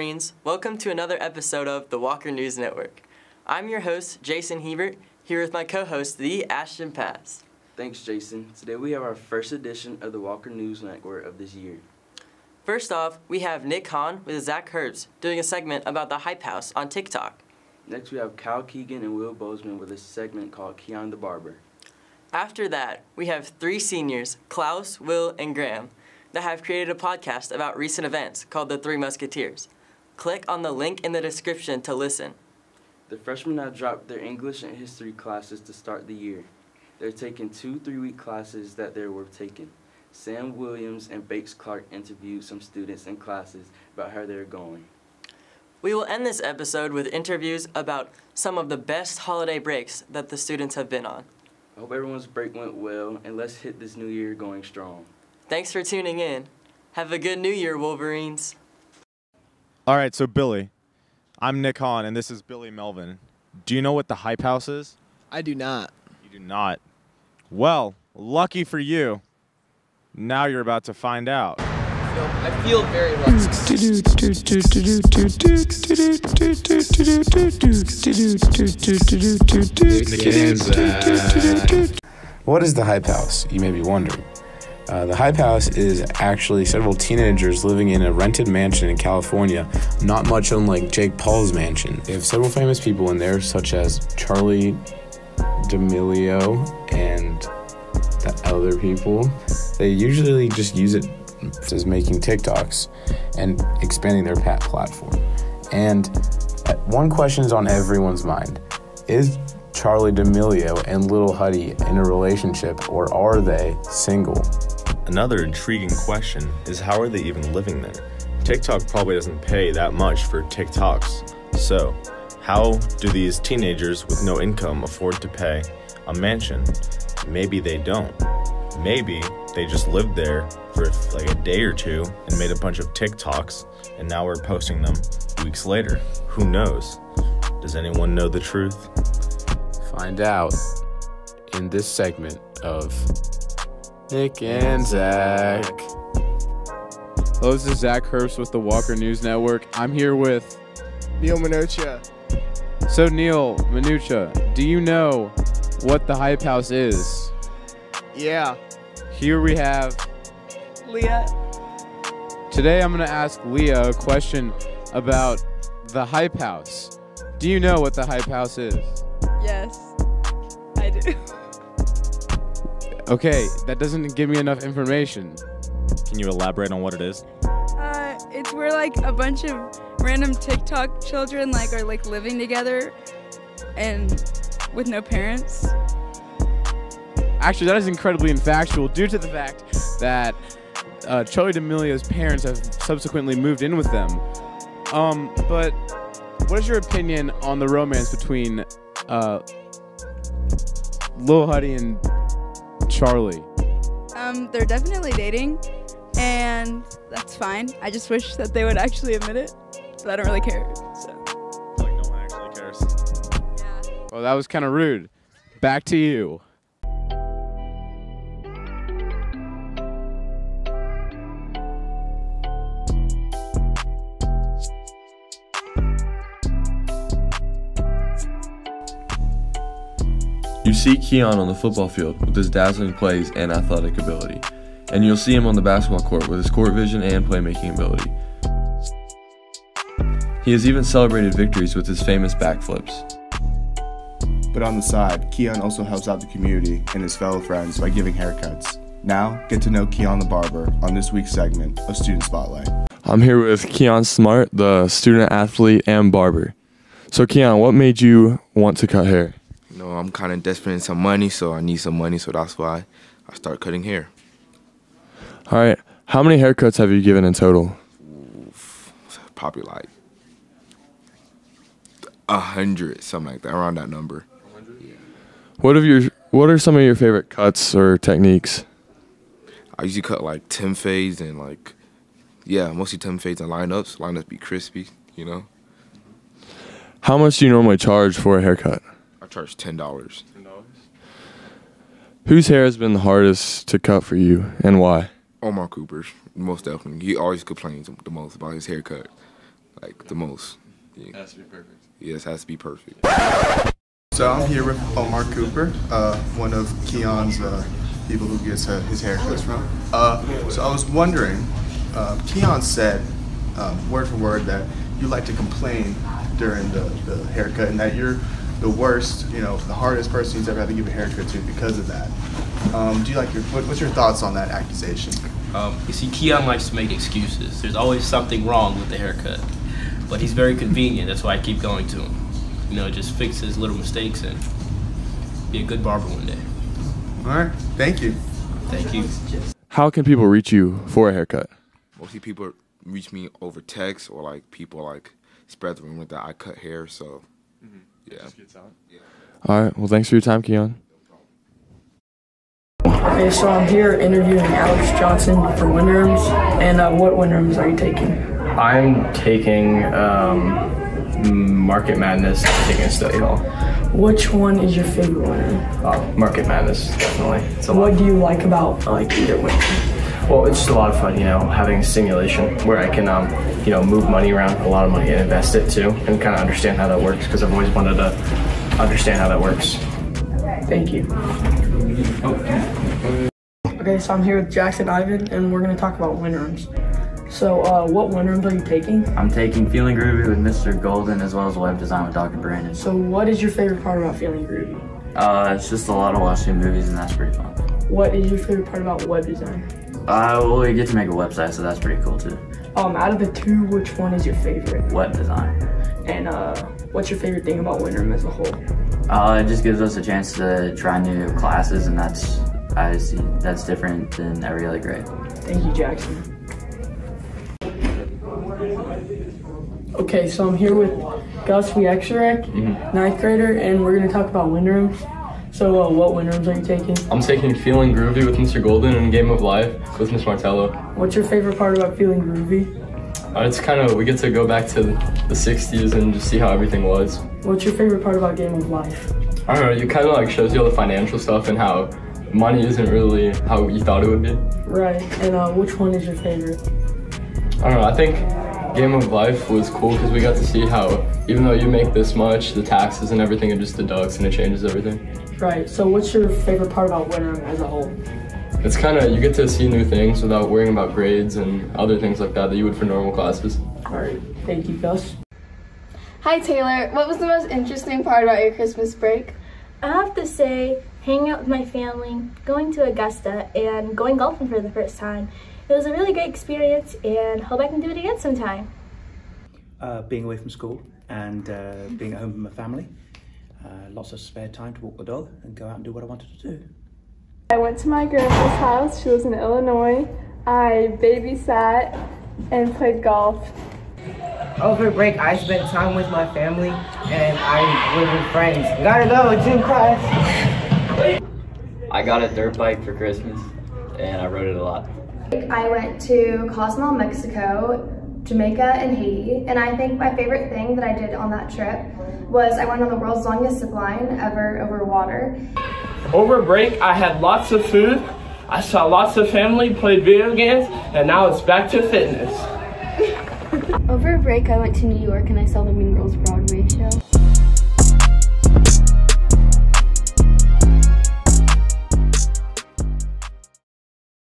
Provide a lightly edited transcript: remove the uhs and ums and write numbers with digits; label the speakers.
Speaker 1: Wolverines, welcome to another episode of the Walker News Network. I'm your host, Jason Hebert, here with my co-host, the Ashton Pass.
Speaker 2: Thanks, Jason. Today we have our first edition of the Walker News Network of this year.
Speaker 1: First off, we have Nick Hahn with Zach Herbst doing a segment about the Hype House on TikTok.
Speaker 2: Next we have Kyle Keegan and Will Bozeman with a segment called Keon the Barber.
Speaker 1: After that, we have three seniors, Klaus, Will, and Graham, that have created a podcast about recent events called The Three Musketeers. Click on the link in the description to listen.
Speaker 2: The freshmen have dropped their English and history classes to start the year. They're taking 2 3-week classes that they're worth taking. Sam Williams and Bakes Clark interviewed some students and classes about how they're going.
Speaker 1: We will end this episode with interviews about some of the best holiday breaks that the students have been on.
Speaker 2: I hope everyone's break went well, and let's hit this new year going strong.
Speaker 1: Thanks for tuning in. Have a good New Year, Wolverines.
Speaker 3: All right, so Billy, I'm Nick Hahn, and this is Billy Melvin. Do you know what the Hype House is?
Speaker 4: I do not.
Speaker 3: You do not. Well, lucky for you. Now you're about to find out.
Speaker 4: I feel very lucky.
Speaker 5: What is the Hype House, you may be wondering? The Hype House is actually several teenagers living in a rented mansion in California, not much unlike Jake Paul's mansion. They have several famous people in there, such as Charlie D'Amelio and the other people. They usually just use it as making TikToks and expanding their platform. And one question is on everyone's mind. Is Charlie D'Amelio and Lil Huddy in a relationship, or are they single?
Speaker 6: Another intriguing question is, how are they even living there? TikTok probably doesn't pay that much for TikToks. So, how do these teenagers with no income afford to pay a mansion? Maybe they don't. Maybe they just lived there for like a day or two and made a bunch of TikToks, and now we're posting them weeks later. Who knows? Does anyone know the truth?
Speaker 5: Find out in this segment of Nick and Zach.
Speaker 7: Hello, this is Zach Herbst with the Walker News Network. I'm here with
Speaker 4: Neil Minuccia.
Speaker 7: So Neil Minuccia, do you know what the Hype House is?
Speaker 4: Yeah.
Speaker 7: Here we have
Speaker 4: Leah.
Speaker 7: Today I'm going to ask Leah a question about the Hype House. Do you know what the Hype House is?
Speaker 8: Yes, I do.
Speaker 7: Okay, that doesn't give me enough information.
Speaker 6: Can you elaborate on what it is?
Speaker 8: It's where like a bunch of random TikTok children are living together and with no parents.
Speaker 7: Actually, that is incredibly infactual due to the fact that Charlie D'Amelio's parents have subsequently moved in with them. But what is your opinion on the romance between Lil Huddy and Charlie?
Speaker 8: They're definitely dating, and that's fine. I just wish that they would actually admit it, but I don't really care. So.
Speaker 6: Like no one actually cares.
Speaker 8: Yeah.
Speaker 7: Well, that was kind of rude. Back to you.
Speaker 9: You see Keon on the football field with his dazzling plays and athletic ability, and you'll see him on the basketball court with his court vision and playmaking ability. He has even celebrated victories with his famous backflips.
Speaker 10: But on the side, Keon also helps out the community and his fellow friends by giving haircuts. Now, get to know Keon the Barber on this week's segment of Student Spotlight.
Speaker 9: I'm here with Keon Smart, the student athlete and barber. So Keon, what made you want to cut hair?
Speaker 11: You know, I'm kind of desperate in some money, so I need some money, so that's why I start cutting hair.
Speaker 9: All right, how many haircuts have you given in total?
Speaker 11: Probably like 100, something like that, around that number. 100? Yeah.
Speaker 9: What are some of your favorite cuts or techniques?
Speaker 11: I usually cut like 10 fades and mostly 10 fades and lineups. Lineups be crispy, you know.
Speaker 9: How much do you normally charge for a haircut?
Speaker 11: I charge $10. $10?
Speaker 9: Whose hair has been the hardest to cut for you, and why?
Speaker 11: Omar Cooper's, most definitely. He always complains the most about his haircut. like the most. Yeah.
Speaker 6: It has to be perfect.
Speaker 11: Yes, it has to be perfect.
Speaker 10: So I'm here with Omar Cooper, one of Keon's people who gets his haircuts from. So I was wondering, Keon said, word for word, that you like to complain during the haircut and that you're the worst, the hardest person he's ever had to give a haircut to because of that. Do you what's your thoughts on that accusation?
Speaker 12: You see, Keon likes to make excuses. There's always something wrong with the haircut, but he's very convenient. That's why I keep going to him. Just fix his little mistakes and be a good barber one day.
Speaker 10: All right, thank you.
Speaker 12: Thank you.
Speaker 7: How can people reach you for a haircut?
Speaker 11: Mostly people reach me over text or like people like spread the rumor that I cut hair. So yeah. Just gets out. Yeah.
Speaker 7: All right. Well, thanks for your time, Keon.
Speaker 13: Okay, so I'm here interviewing Alex Johnson from Windrooms. And what Windrooms are you taking?
Speaker 14: I'm taking Market Madness, taking Study Hall.
Speaker 13: Which one is your favorite winner?
Speaker 14: Market Madness, definitely.
Speaker 13: What do you like about either winner?
Speaker 14: Well, it's just a lot of fun, having a simulation where I can, move money around, a lot of money, and invest it too, and kind of understand how that works, because I've always wanted to understand how that works.
Speaker 13: Thank you. Okay, so I'm here with Jackson Ivan, and we're going to talk about Windrooms. So, what Windrooms are you taking?
Speaker 15: I'm taking Feeling Groovy with Mr. Golden, as well as Web Design with Dr. Brandon.
Speaker 13: So, what is your favorite part about Feeling Groovy?
Speaker 15: It's just a lot of watching movies, and that's pretty fun.
Speaker 13: What is your favorite part about Web Design?
Speaker 15: Well, we get to make a website, so that's pretty cool too.
Speaker 13: Out of the two, which one is your favorite?
Speaker 15: Web Design.
Speaker 13: And what's your favorite thing about Windroom as a whole?
Speaker 15: It just gives us a chance to try new classes, and that's different than every other grade.
Speaker 13: Thank you, Jackson. Okay, so I'm here with Gus Wiexarek, 9th grader, and we're going to talk about Windrooms. So what Windrooms are you taking?
Speaker 14: I'm taking Feeling Groovy with Mr. Golden and Game of Life with Miss Martello.
Speaker 13: What's your favorite part about Feeling Groovy?
Speaker 14: It's we get to go back to the 60s and just see how everything was.
Speaker 13: What's your favorite part about Game of Life?
Speaker 14: I don't know, it kind of shows you all the financial stuff and how money isn't really how you thought it would be.
Speaker 13: Right, and which one is your favorite?
Speaker 14: I don't know, I think Game of Life was cool because we got to see how even though you make this much, the taxes and everything are just deducts and it changes everything.
Speaker 13: Right, so what's your favorite part about Windroom as a whole?
Speaker 14: It's you get to see new things without worrying about grades and other things like that you would for normal classes.
Speaker 13: All right, thank you, Gus.
Speaker 16: Hi Taylor, what was the most interesting part about your Christmas break?
Speaker 17: I have to say, hanging out with my family, going to Augusta, and going golfing for the first time. It was a really great experience, and hope I can do it again sometime.
Speaker 18: Being away from school and being at home with my family. Lots of spare time to walk the dog and go out and do what I wanted to do.
Speaker 16: I went to my grandma's house. She was in Illinois. I babysat and played golf.
Speaker 19: Over break, I spent time with my family and I was with friends. Gotta go, gym class.
Speaker 15: I got a dirt bike for Christmas and I rode it a lot.
Speaker 20: I went to Cozumel, Mexico, Jamaica, and Haiti, and I think my favorite thing that I did on that trip was I went on the world's longest zip line ever over water.
Speaker 21: Over break, I had lots of food, I saw lots of family, played video games, and now it's back to fitness.
Speaker 17: Over break, I went to New York and I saw the Mean Girls Broadway show.